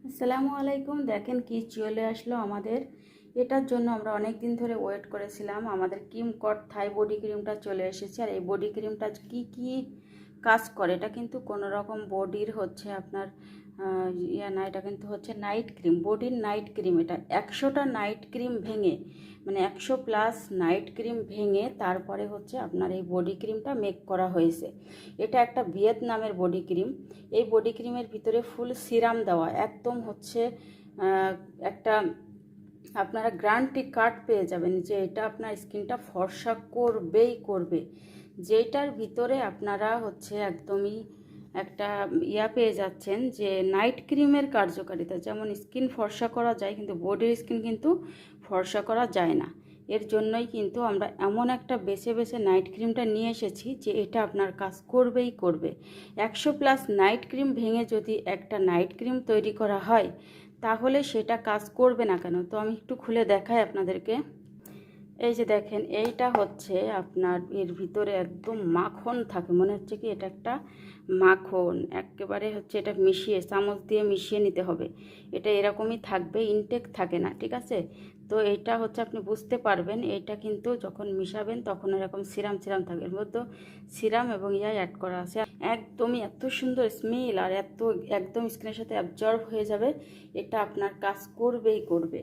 আসসালামু আলাইকুম। দেখেন কি চলে আসলো আমাদের। এটার জন্য আমরা অনেক দিন ধরে ওয়েট করেছিলাম। আমাদের কিমকট থাই বডি ক্রিমটা চলে এসেছে। আর এই বডি ক্রিমটা কি কি কাজ করে, এটা কিন্তু কোনো রকম বডির হচ্ছে আপনার না, এটা কিন্তু হচ্ছে নাইট ক্রিম, বডির নাইট ক্রিম। এটা 100টা নাইট ক্রিম ভেঙে, মানে 100+ নাইট ক্রিম ভেঙে তারপরে হচ্ছে আপনার এই বডি ক্রিমটা মেক করা হয়েছে। এটা একটা ভিয়েতনামের বডি ক্রিম। এই বডি ক্রিমের ভিতরে ফুল সিরাম দেওয়া, একদম হচ্ছে একটা আপনারা গ্যারান্টি কার্ড পেয়ে যাবেন যে এটা আপনার স্কিনটা ফর্সা করবেই করবে। যেটার ভিতরে আপনারা হচ্ছে একদমই একটা পেয়ে যাচ্ছেন যে নাইট ক্রিমের কার্যকারিতা, যেমন স্কিন ফর্সা করা যায় কিন্তু বডির স্কিন কিন্তু ফর্সা করা যায় না। এর জন্যই কিন্তু আমরা এমন একটা বেছে বেছে নাইট ক্রিমটা নিয়ে এসেছি যে এটা আপনার কাজ করবেই করবে। 100+ নাইট ক্রিম ভেঙে যদি একটা নাইট ক্রিম তৈরি করা হয় তাহলে সেটা কাজ করবে না কেন? তো আমি একটু খুলে দেখাই আপনাদেরকে। এই যে দেখেন, এইটা হচ্ছে আপনার, এর ভিতরে একদম মাখন থাকে, মনে হচ্ছে কি এটা একটা মাখন একেবারে হচ্ছে। এটা মিশিয়ে চামচ দিয়ে মিশিয়ে নিতে হবে। এটা এরকমই থাকবে, ইনটেক থাকে না, ঠিক আছে? তো এইটা হচ্ছে আপনি বুঝতে পারবেন, এইটা কিন্তু যখন মিশাবেন তখন এরকম সিরাম সিরাম থাকে। এর মধ্যে সিরাম এবং অ্যাড করা আছে। একদমই এত সুন্দর স্মেল আর এত একদম স্কিনের সাথে অ্যাবজর্ব হয়ে যাবে। এটা আপনার কাজ করবেই করবে।